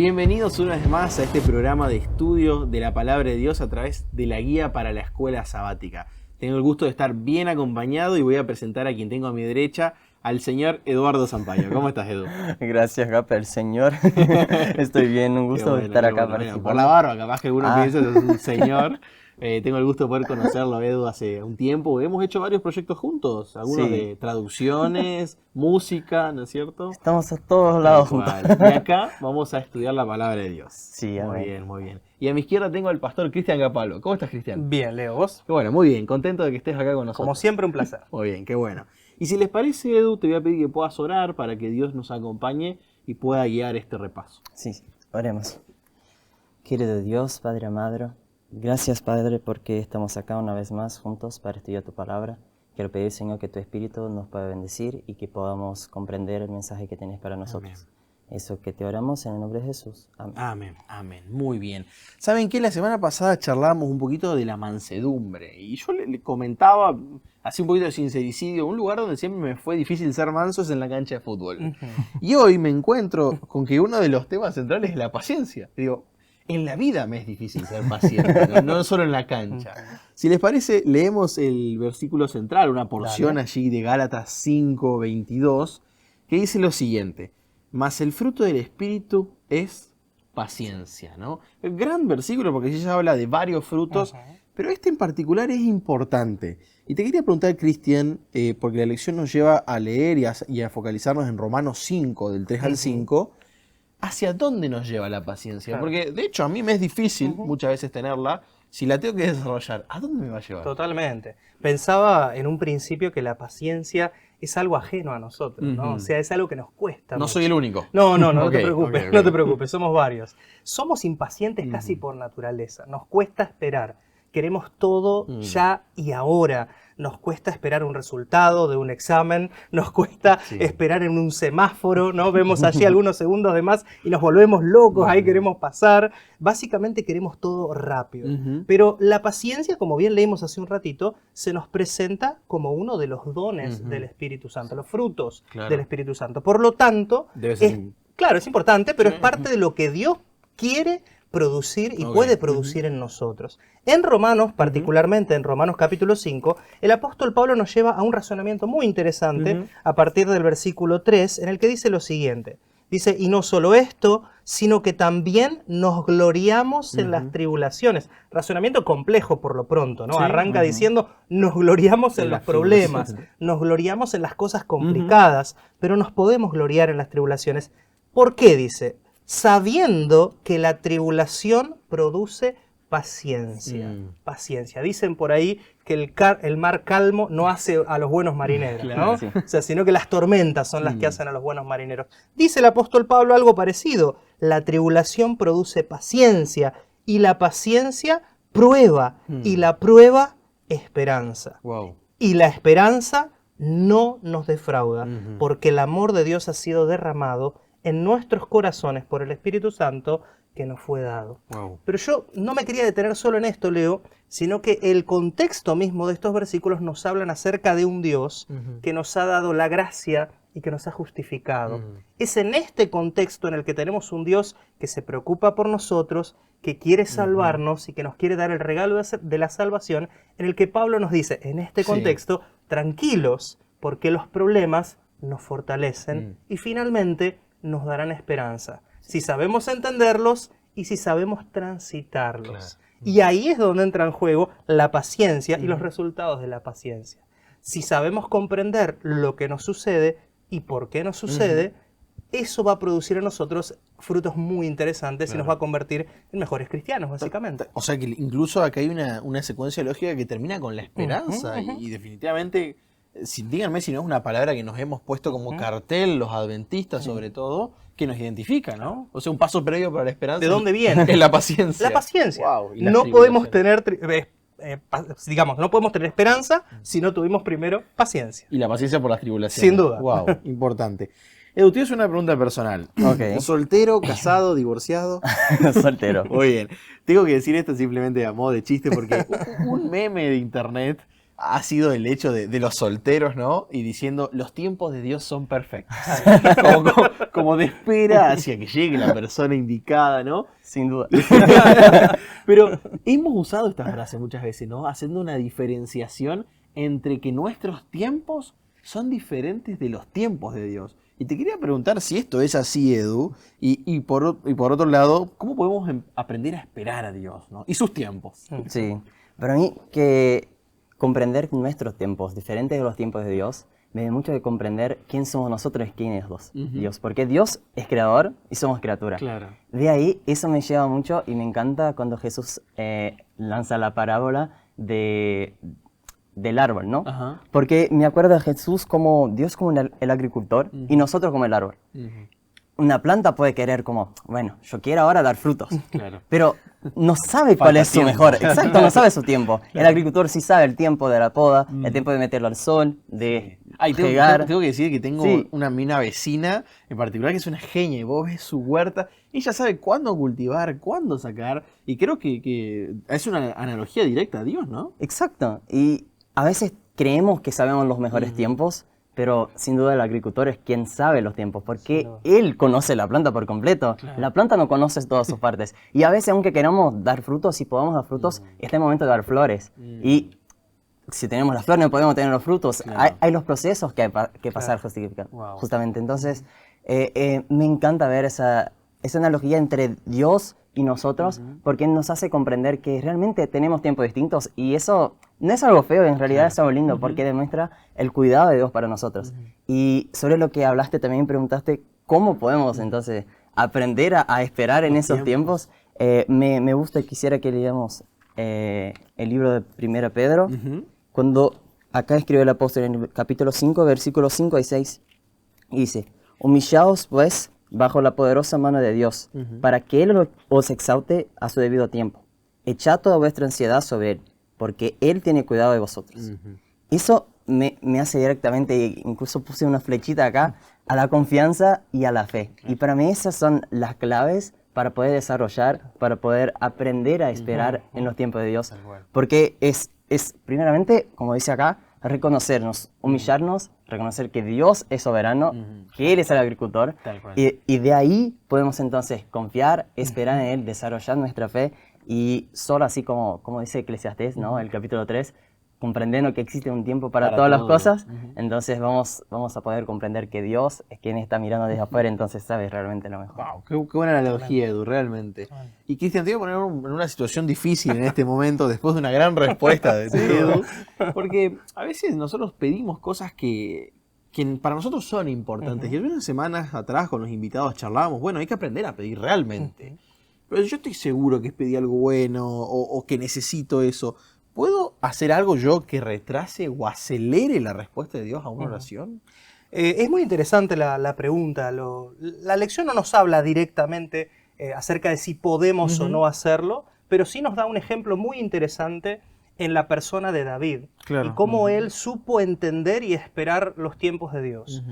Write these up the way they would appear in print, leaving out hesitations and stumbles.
Bienvenidos una vez más a este programa de estudio de la Palabra de Dios a través de la guía para la escuela sabática. Tengo el gusto de estar bien acompañado y voy a presentar a quien tengo a mi derecha, al señor Eduardo Sampaio. ¿Cómo estás, Edu? Gracias, Gapa, el señor. Estoy bien, un gusto de estar acá participando. Por la barba, capaz que uno piensa que es un señor. Tengo el gusto de poder conocerlo, Edu, hace un tiempo. Hemos hecho varios proyectos juntos, algunos de traducciones, música, ¿no es cierto? Estamos a todos lados juntos. Y acá vamos a estudiar la Palabra de Dios. Sí, muy bien, muy bien. Y a mi izquierda tengo al pastor Cristian Capalvo. ¿Cómo estás, Cristian? Bien, Leo, ¿vos? Qué bueno, muy bien. Contento de que estés acá con nosotros. Como siempre, un placer. Muy bien, qué bueno. Y si les parece, Edu, te voy a pedir que puedas orar para que Dios nos acompañe y pueda guiar este repaso. Sí, oremos. Querido Dios, Padre amado, gracias, Padre, porque estamos acá una vez más juntos para estudiar tu palabra. Quiero pedir, Señor, que tu Espíritu nos pueda bendecir y que podamos comprender el mensaje que tienes para nosotros. Amén. Eso que te oramos en el nombre de Jesús. Amén. Amén, amén. Muy bien. ¿Saben qué? La semana pasada charlábamos un poquito de la mansedumbre. Y yo le comentaba, así un poquito de sincericidio, un lugar donde siempre me fue difícil ser manso es en la cancha de fútbol. Y hoy me encuentro con que uno de los temas centrales es la paciencia. Digo, en la vida me es difícil ser paciente, no solo en la cancha. Si les parece, leemos el versículo central, una porción allí de Gálatas 5:22, que dice lo siguiente: mas el fruto del Espíritu es paciencia, ¿no? El gran versículo porque ya habla de varios frutos, pero este en particular es importante. Y te quería preguntar, Cristian, porque la lección nos lleva a leer y a focalizarnos en Romanos 5, del 3 al 5, ¿hacia dónde nos lleva la paciencia? Claro. Porque de hecho a mí me es difícil muchas veces tenerla. Si la tengo que desarrollar, ¿a dónde me va a llevar? Totalmente. Pensaba en un principio que la paciencia es algo ajeno a nosotros, ¿no? O sea, es algo que nos cuesta No mucho. soy el único. No Ok, te preocupes, ok, ok. no te preocupes, somos varios. Somos impacientes casi por naturaleza, nos cuesta esperar. Queremos todo ya y ahora. Nos cuesta esperar un resultado de un examen, nos cuesta esperar en un semáforo, ¿no? Vemos allí algunos segundos de más y nos volvemos locos, ahí queremos pasar. Básicamente queremos todo rápido. Pero la paciencia, como bien leímos hace un ratito, se nos presenta como uno de los dones del Espíritu Santo, los frutos del Espíritu Santo. Por lo tanto, Debe ser claro, es importante, pero es parte de lo que Dios quiere producir y puede producir en nosotros. En Romanos, particularmente en Romanos capítulo 5, el apóstol Pablo nos lleva a un razonamiento muy interesante a partir del versículo 3, en el que dice lo siguiente. Dice, y no solo esto, sino que también nos gloriamos en las tribulaciones. Razonamiento complejo por lo pronto, ¿no? Arranca diciendo, nos gloriamos en los problemas, nos gloriamos en las cosas complicadas, pero nos podemos gloriar en las tribulaciones. ¿Por qué? Dice, sabiendo que la tribulación produce paciencia. Paciencia. Dicen por ahí que el mar calmo no hace a los buenos marineros, ¿no? Sí. O sea, sino que las tormentas son las que hacen a los buenos marineros. Dice el apóstol Pablo algo parecido. La tribulación produce paciencia y la paciencia prueba y la prueba esperanza. Wow. Y la esperanza no nos defrauda porque el amor de Dios ha sido derramado en nuestros corazones por el Espíritu Santo que nos fue dado. Wow. Pero yo no me quería detener solo en esto, Leo, sino que el contexto mismo de estos versículos nos hablan acerca de un Dios que nos ha dado la gracia y que nos ha justificado. Es en este contexto en el que tenemos un Dios que se preocupa por nosotros, que quiere salvarnos y que nos quiere dar el regalo de la salvación, en el que Pablo nos dice, en este contexto, tranquilos, porque los problemas nos fortalecen y finalmente nos darán esperanza, si sabemos entenderlos y si sabemos transitarlos. Y ahí es donde entra en juego la paciencia y los resultados de la paciencia. Si sabemos comprender lo que nos sucede y por qué nos sucede, eso va a producir en nosotros frutos muy interesantes y nos va a convertir en mejores cristianos, básicamente. O sea que incluso acá hay una secuencia lógica que termina con la esperanza y definitivamente, díganme si no es una palabra que nos hemos puesto como cartel, los adventistas sobre todo, que nos identifica, ¿no? O sea, un paso previo para la esperanza. ¿De dónde viene? Es la paciencia. La paciencia. Wow, y las no podemos tribulaciones. tener, no podemos tener esperanza si no tuvimos primero paciencia. Y la paciencia por las tribulaciones. Sin duda. Wow, importante. Edu, tienes una pregunta personal. Ok. ¿Soltero, casado, divorciado? Soltero. Muy bien. Tengo que decir esto simplemente a modo de chiste porque un meme de internet ha sido el hecho de los solteros, ¿no? Y diciendo, los tiempos de Dios son perfectos. Como de espera hacia que llegue la persona indicada, ¿no? Sin duda. Pero hemos usado esta frase muchas veces, ¿no? Haciendo una diferenciación entre que nuestros tiempos son diferentes de los tiempos de Dios. Y te quería preguntar si esto es así, Edu, y por otro lado, ¿cómo podemos aprender a esperar a Dios, ¿no? Y sus tiempos. Sí, para mí que comprender nuestros tiempos, diferentes de los tiempos de Dios, me da mucho de comprender quién somos nosotros y quién es Dios. Porque Dios es creador y somos criatura. Claro. De ahí, eso me lleva mucho y me encanta cuando Jesús lanza la parábola del árbol, ¿no? Ajá. Porque me acuerdo de Jesús como Dios como el agricultor y nosotros como el árbol. Una planta puede querer como, bueno, yo quiero ahora dar frutos. Claro. Pero no sabe cuál es su mejor. Exacto, no sabe su tiempo. El agricultor sí sabe el tiempo de la poda, el tiempo de meterlo al sol, de regar. Tengo que decir que tengo Sí. una vecina en particular que es una genia y vos ves su huerta. Ella sabe cuándo cultivar, cuándo sacar. Y creo que es una analogía directa a Dios, ¿no? Exacto. Y a veces creemos que sabemos los mejores tiempos, pero sin duda el agricultor es quien sabe los tiempos, porque él conoce la planta por completo. Claro. La planta no conoce todas sus partes. Y a veces, aunque queramos dar frutos, si podamos dar frutos, está el momento de dar flores. Y si tenemos las flores, no podemos tener los frutos. Claro. Hay los procesos que pasar Wow. justamente. Entonces, me encanta ver esa analogía entre Dios y nosotros, porque nos hace comprender que realmente tenemos tiempos distintos y eso no es algo feo, en realidad es algo lindo, porque demuestra el cuidado de Dios para nosotros. Y sobre lo que hablaste también preguntaste, ¿cómo podemos entonces aprender a esperar en esos tiempos? Me gusta y quisiera que leamos el libro de 1 Pedro, cuando acá escribe el apóstol en el capítulo 5, versículos 5 y 6, y dice, humillaos pues bajo la poderosa mano de Dios, para que Él os exalte a su debido tiempo. Echad toda vuestra ansiedad sobre Él, porque Él tiene cuidado de vosotros. Eso me hace directamente, incluso puse una flechita acá, a la confianza y a la fe. Y para mí esas son las claves para poder desarrollar, para poder aprender a esperar en los tiempos de Dios. Porque es primeramente, como dice acá, reconocernos, humillarnos, reconocer que Dios es soberano, que Él es el agricultor, Tal cual. y de ahí podemos entonces confiar, esperar en Él, desarrollar nuestra fe, y solo así como dice Eclesiastés, ¿no? El capítulo 3, comprendiendo que existe un tiempo para todas las todo. cosas, entonces vamos a poder comprender que Dios es quien está mirando desde afuera, entonces sabe realmente lo mejor. Wow, qué buena analogía, Edu, realmente. Y Cristian, te voy a poner en una situación difícil en este momento, después de una gran respuesta de Edu, porque a veces nosotros pedimos cosas que para nosotros son importantes. Y hace unas semanas atrás con los invitados charlábamos, bueno, hay que aprender a pedir realmente. Pero yo estoy seguro que pedí algo bueno o que necesito eso. ¿Puedo hacer algo yo que retrase o acelere la respuesta de Dios a una oración? Es muy interesante la pregunta. La lección no nos habla directamente acerca de si podemos o no hacerlo, pero sí nos da un ejemplo muy interesante en la persona de David. Claro. Y cómo él supo entender y esperar los tiempos de Dios.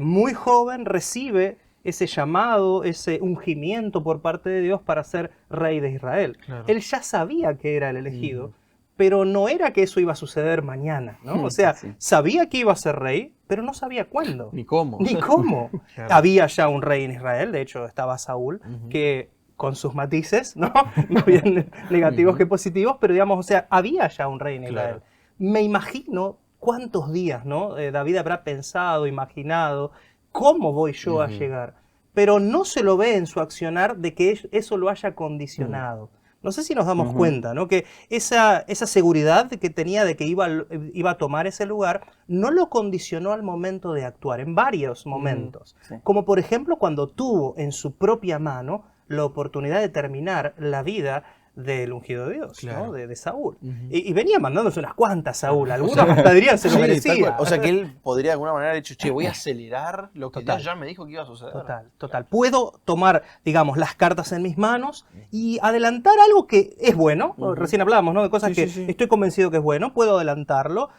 Muy joven recibe ese llamado, ese ungimiento por parte de Dios para ser rey de Israel. Claro. Él ya sabía que era el elegido, pero no era que eso iba a suceder mañana, ¿no? O sea, sabía que iba a ser rey, pero no sabía cuándo. Ni cómo. Ni cómo. Claro. Había ya un rey en Israel, de hecho estaba Saúl, que con sus matices, ¿no? Más bien negativos que positivos, pero digamos, o sea, había ya un rey en Israel. Claro. Me imagino cuántos días, ¿no? David habrá pensado, imaginado, ¿cómo voy yo a llegar? Pero no se lo ve en su accionar de que eso lo haya condicionado. No sé si nos damos cuenta, ¿no? Que esa seguridad que tenía de que iba a tomar ese lugar no lo condicionó al momento de actuar, en varios momentos. Sí. Como por ejemplo cuando tuvo en su propia mano la oportunidad de terminar la vida del ungido de Dios, Claro. ¿no? de Saúl. Y venía mandándose unas cuantas Saúl, algunos hasta dirían se lo Sí, tal merecía. cual. O sea que él podría de alguna manera haber dicho, che, voy a acelerar lo que Total. Dios ya me dijo que iba a suceder. Total. Puedo tomar, digamos, las cartas en mis manos y adelantar algo que es bueno. Recién hablábamos, ¿no? De cosas que estoy convencido que es bueno. Puedo adelantarlo.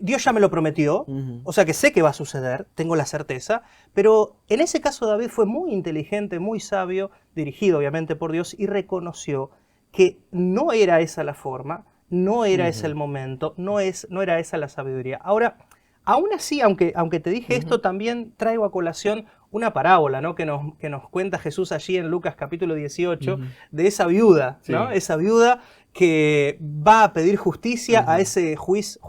Dios ya me lo prometió. O sea que sé que va a suceder. Tengo la certeza. Pero en ese caso David fue muy inteligente, muy sabio, dirigido obviamente por Dios y reconoció que no era esa la forma, no era ese el momento, no era esa la sabiduría. Ahora, aún así, aunque te dije esto, también traigo a colación una parábola, ¿no? que nos cuenta Jesús allí en Lucas capítulo 18, de esa viuda, ¿no? Esa viuda que va a pedir justicia a ese juez,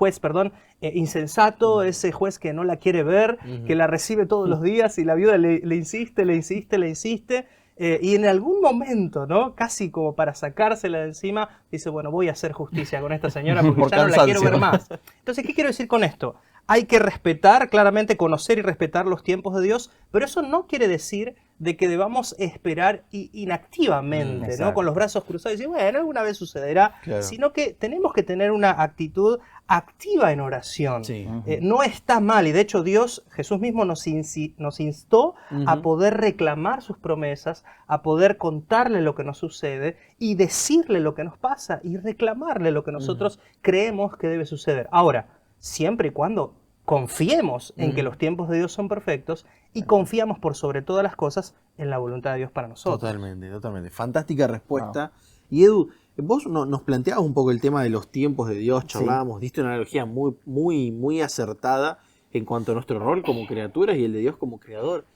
insensato, ese juez que no la quiere ver, que la recibe todos los días, y la viuda le insiste, y en algún momento, ¿no? Casi como para sacársela de encima, dice, bueno, voy a hacer justicia con esta señora porque Por ya no la quiero cansancio. ver más. Entonces, ¿qué quiero decir con esto? Hay que respetar, claramente conocer y respetar los tiempos de Dios, pero eso no quiere decir de que debamos esperar inactivamente, ¿no? Exacto. Con los brazos cruzados y decir, bueno, alguna vez sucederá, Claro. sino que tenemos que tener una actitud activa en oración. Sí. No está mal, y de hecho Jesús mismo nos instó a poder reclamar sus promesas, a poder contarle lo que nos sucede y decirle lo que nos pasa y reclamarle lo que nosotros creemos que debe suceder. Ahora, siempre y cuando confiemos en que los tiempos de Dios son perfectos y confiamos por sobre todas las cosas en la voluntad de Dios para nosotros. Totalmente, totalmente. Fantástica respuesta. Y Edu, vos nos planteabas un poco el tema de los tiempos de Dios, charlábamos, diste una analogía muy acertada en cuanto a nuestro rol como criaturas y el de Dios como creador.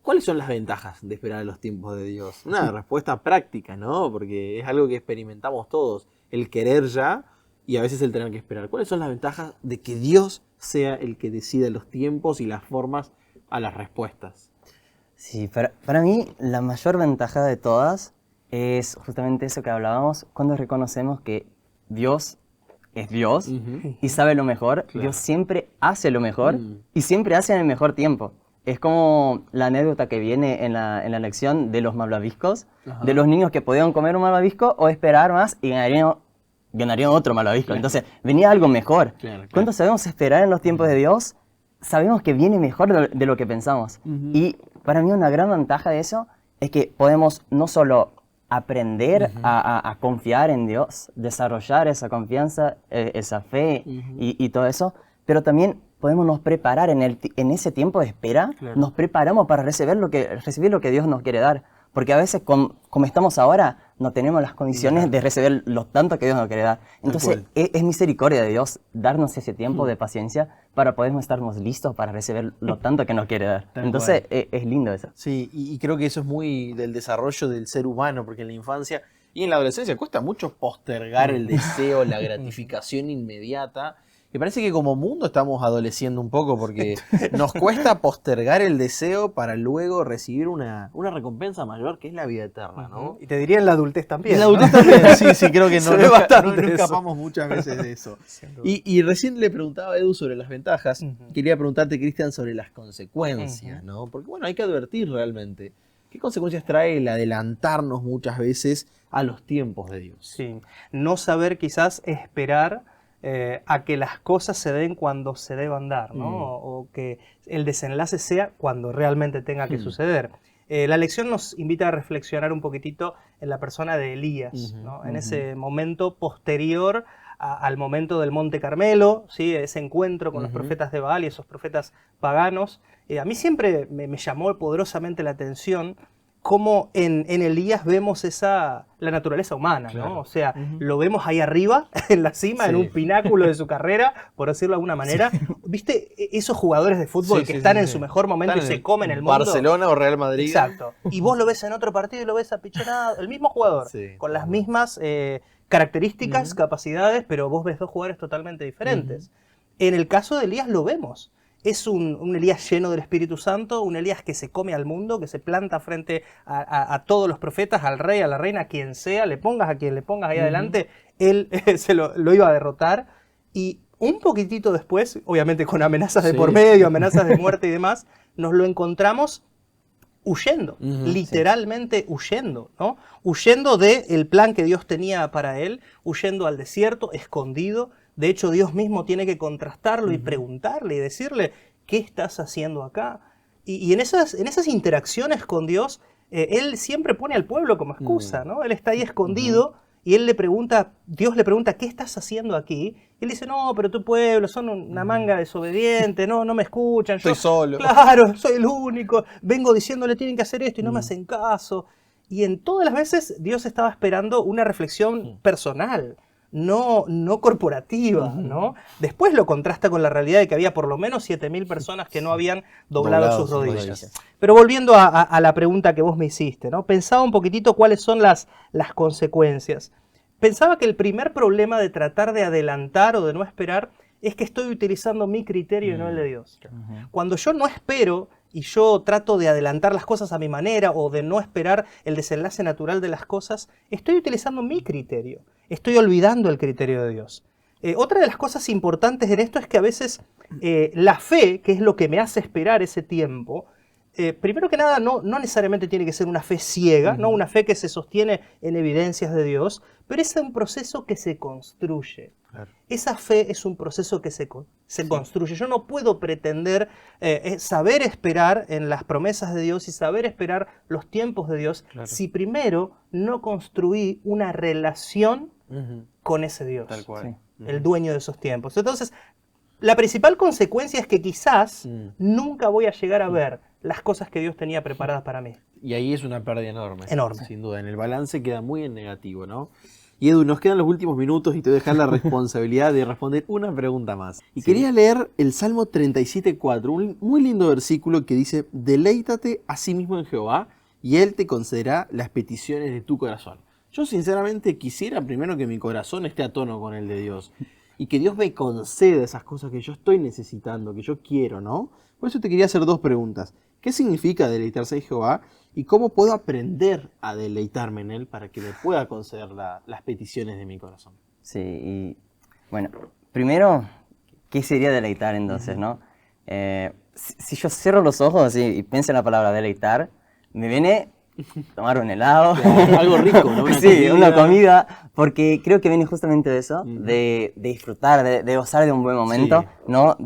¿Cuáles son las ventajas de esperar los tiempos de Dios? Una respuesta práctica, ¿no? Porque es algo que experimentamos todos, el querer ya y a veces el tener que esperar. ¿Cuáles son las ventajas de que Dios sea el que decida los tiempos y las formas a las respuestas? Sí, para mí la mayor ventaja de todas es justamente eso que hablábamos, cuando reconocemos que Dios es Dios y sabe lo mejor. Claro. Dios siempre hace lo mejor y siempre hace en el mejor tiempo. Es como la anécdota que viene en la lección de los malvaviscos, de los niños que podían comer un malvavisco o esperar más y ganarían otro malvavisco. Claro. Entonces venía algo mejor. Claro. Cuando sabemos esperar en los tiempos de Dios, sabemos que viene mejor de lo que pensamos. Y para mí una gran ventaja de eso es que podemos no solo aprender a confiar en Dios, desarrollar esa confianza, esa fe y todo eso, pero también podemos nos preparar en ese tiempo de espera, Claro. nos preparamos para recibir lo que Dios nos quiere dar. Porque a veces, como estamos ahora, no tenemos las condiciones de recibir lo tanto que Dios nos quiere dar. Entonces, cual. es misericordia de Dios darnos ese tiempo de paciencia para poder estarnos listos para recibir lo tanto que nos quiere dar. Tal Entonces, es lindo eso. Sí, y creo que eso es muy del desarrollo del ser humano, porque en la infancia y en la adolescencia cuesta mucho postergar el deseo, la gratificación inmediata. Me parece que como mundo estamos adoleciendo un poco porque nos cuesta postergar el deseo para luego recibir una recompensa mayor, que es la vida eterna, ¿no? Y te diría en la adultez también. En la ¿no? adultez también, sí, creo que Se no, ve bastante no eso. escapamos muchas veces de eso. Sin duda. Y recién le preguntaba a Edu sobre las ventajas. Ujú. Quería preguntarte, Cristian, sobre las consecuencias, ¿no? Porque, bueno, hay que advertir realmente. ¿Qué consecuencias trae el adelantarnos muchas veces a los tiempos de Dios? Sí. No saber quizás esperar a que las cosas se den cuando se deban dar, ¿no? O que el desenlace sea cuando realmente tenga que suceder. La lección nos invita a reflexionar un poquitito en la persona de Elías, ¿no? En ese momento posterior al momento del Monte Carmelo, ¿sí? Ese encuentro con los profetas de Baal y esos profetas paganos. A mí siempre me llamó poderosamente la atención cómo en Elías vemos la naturaleza humana, Claro. ¿no? O sea, lo vemos ahí arriba, en la cima, Sí. en un pináculo de su carrera, por decirlo de alguna manera. ¿Viste esos jugadores de fútbol Sí, que sí, están sí, en sí. su mejor momento Están y en se comen el mundo? Barcelona o Real Madrid. Exacto. Y vos lo ves en otro partido y lo ves apichonado, el mismo jugador, Sí, con las tal mismas características, capacidades, pero vos ves dos jugadores totalmente diferentes. En el caso de Elías lo vemos. Es un Elías lleno del Espíritu Santo, un Elías que se come al mundo, que se planta frente a todos los profetas, al rey, a la reina, a quien sea, le pongas a quien le pongas ahí adelante, él se lo iba a derrotar. Y un poquitito después, obviamente con amenazas de Sí. por medio, amenazas de muerte y demás, nos lo encontramos huyendo, literalmente huyendo, ¿no? Huyendo del plan que Dios tenía para él, huyendo al desierto, escondido. De hecho, Dios mismo tiene que contrastarlo y preguntarle y decirle, ¿qué estás haciendo acá? Y en esas interacciones con Dios, Él siempre pone al pueblo como excusa, ¿no? Él está ahí escondido y Dios le pregunta, ¿qué estás haciendo aquí? Y él dice, no, pero tu pueblo son una manga desobediente, no me escuchan. Estoy solo. Claro, soy el único. Vengo diciéndole, tienen que hacer esto y no me hacen caso. Y en todas las veces Dios estaba esperando una reflexión personal. no corporativa, ¿no? Después lo contrasta con la realidad de que había por lo menos 7.000 personas que no habían doblado sus rodillas. Pero volviendo a la pregunta que vos me hiciste, ¿no? Pensaba un poquitito cuáles son las consecuencias. Pensaba que el primer problema de tratar de adelantar o de no esperar es que estoy utilizando mi criterio y no el de Dios. Cuando yo no espero y yo trato de adelantar las cosas a mi manera o de no esperar el desenlace natural de las cosas, estoy utilizando mi criterio. Estoy olvidando el criterio de Dios. Otra de las cosas importantes en esto es que a veces la fe, que es lo que me hace esperar ese tiempo, primero que nada no necesariamente tiene que ser una fe ciega, ¿no? Una fe que se sostiene en evidencias de Dios, pero es un proceso que se construye. Claro. Esa fe es un proceso que se construye. Yo no puedo pretender saber esperar en las promesas de Dios y saber esperar los tiempos de Dios si primero no construí una relación con ese Dios, tal cual. El dueño de esos tiempos. Entonces, la principal consecuencia es que quizás nunca voy a llegar a ver las cosas que Dios tenía preparadas para mí. Y ahí es una pérdida enorme. Enorme. Sin duda. En el balance queda muy en negativo, ¿no? Y Edu, nos quedan los últimos minutos y te voy a dejar la responsabilidad de responder una pregunta más. Y quería leer el Salmo 37:4, un muy lindo versículo que dice: deleítate a sí mismo en Jehová y Él te concederá las peticiones de tu corazón. Yo sinceramente quisiera primero que mi corazón esté a tono con el de Dios y que Dios me conceda esas cosas que yo estoy necesitando, que yo quiero, ¿no? Por eso te quería hacer dos preguntas. ¿Qué significa deleitarse en Jehová? ¿Y cómo puedo aprender a deleitarme en Él para que me pueda conceder las peticiones de mi corazón? Sí, y bueno, primero, ¿qué sería deleitar entonces, no? Si yo cierro los ojos y pienso en la palabra deleitar, me viene tomar un helado. Algo rico, ¿no? Una comida, porque creo que viene justamente de eso, de disfrutar, de gozar de un buen momento, ¿no?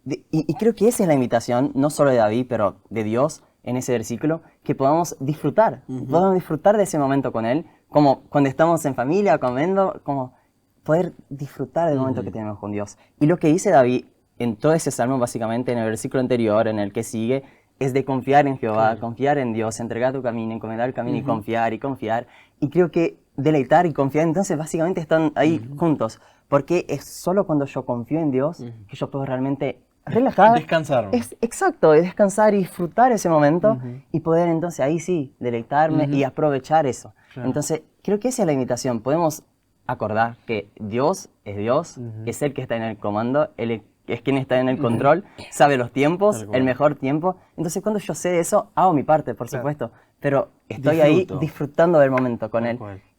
Y creo que esa es la invitación, no solo de David, pero de Dios en ese versículo, que podamos disfrutar, podamos disfrutar de ese momento con Él, como cuando estamos en familia, comiendo, como poder disfrutar del momento que tenemos con Dios. Y lo que dice David en todo ese salmo, básicamente en el versículo anterior, en el que sigue, es de confiar en Jehová, confiar en Dios, entregar tu camino, encomendar el camino y confiar y confiar. Y creo que deleitar y confiar, entonces básicamente están ahí juntos, porque es solo cuando yo confío en Dios que yo puedo realmente relajar. Descansar. Exacto, descansar y disfrutar ese momento y poder entonces ahí sí deleitarme y aprovechar eso. Claro. Entonces creo que esa es la invitación. Podemos acordar que Dios, es el que está en el comando, Él es quien está en el control, sabe los tiempos, el mejor tiempo. Entonces cuando yo sé eso, hago mi parte, por supuesto, pero estoy ahí disfrutando del momento con Él.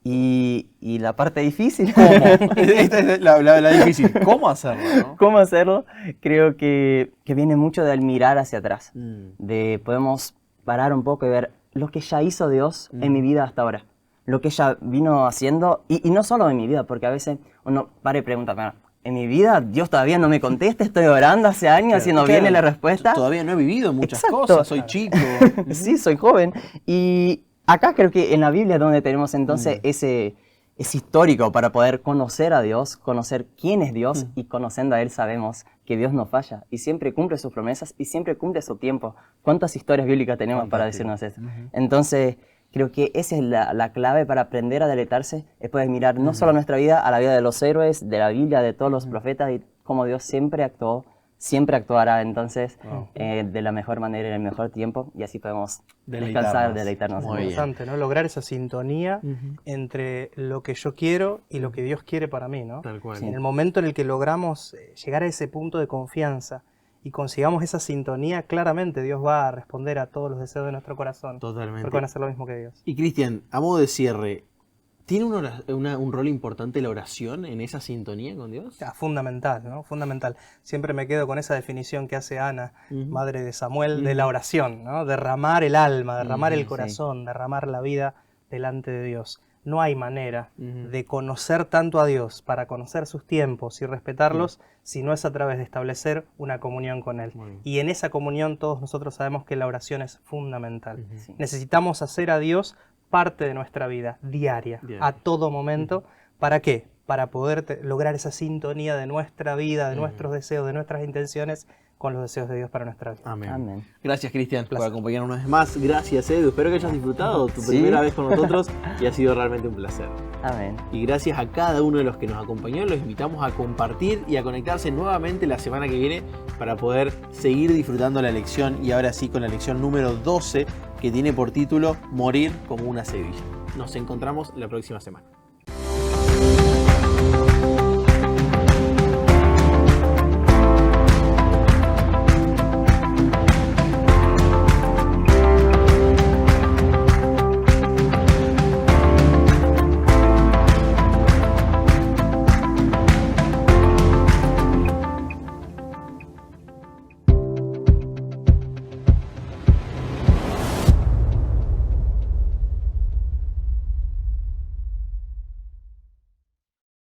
Y la parte difícil. ¿Cómo? Esta es la difícil. ¿Cómo hacerlo? ¿No? ¿Cómo hacerlo? Creo que viene mucho del mirar hacia atrás. Podemos parar un poco y ver lo que ya hizo Dios en mi vida hasta ahora. Lo que ella vino haciendo, y no solo en mi vida, porque a veces uno para y pregunta, bueno, en mi vida Dios todavía no me contesta, estoy orando hace años y no viene la respuesta. Todavía no he vivido muchas cosas, soy chico. Sí, soy joven. Y acá creo que en la Biblia es donde tenemos entonces ese histórico para poder conocer a Dios, conocer quién es Dios y conociendo a Él sabemos que Dios no falla y siempre cumple sus promesas y siempre cumple su tiempo. ¿Cuántas historias bíblicas tenemos para decirnos eso? Entonces creo que esa es la clave para aprender a deleitarse, es poder mirar no solo nuestra vida, a la vida de los héroes, de la Biblia, de todos los profetas y cómo Dios siempre actuó, siempre actuará entonces de la mejor manera, en el mejor tiempo y así podemos descansar, deleitarnos. Muy importante, ¿no? Lograr esa sintonía entre lo que yo quiero y lo que Dios quiere para mí, ¿no? Tal cual. En el momento en el que logramos llegar a ese punto de confianza y consigamos esa sintonía, claramente Dios va a responder a todos los deseos de nuestro corazón. Totalmente. Porque van a hacer lo mismo que Dios. Y Cristian, a modo de cierre, ¿tiene un rol importante la oración en esa sintonía con Dios? Fundamental, ¿no? Fundamental. Siempre me quedo con esa definición que hace Ana, madre de Samuel, de la oración, ¿no? Derramar el alma, derramar el corazón, derramar la vida delante de Dios. No hay manera de conocer tanto a Dios para conocer sus tiempos y respetarlos si no es a través de establecer una comunión con Él. Y en esa comunión todos nosotros sabemos que la oración es fundamental. Necesitamos hacer a Dios parte de nuestra vida diaria, a todo momento. ¿Para qué? para poder lograr esa sintonía de nuestra vida, de nuestros deseos, de nuestras intenciones con los deseos de Dios para nuestra vida. Amén. Amén. Gracias, Cristian, por acompañarnos una vez más. Gracias, Edu. Espero que hayas disfrutado tu Sí. primera vez con nosotros y ha sido realmente un placer. Amén. Y gracias a cada uno de los que nos acompañó. Los invitamos a compartir y a conectarse nuevamente la semana que viene para poder seguir disfrutando la lección, y ahora sí con la lección número 12, que tiene por título Morir como una semilla. Nos encontramos la próxima semana.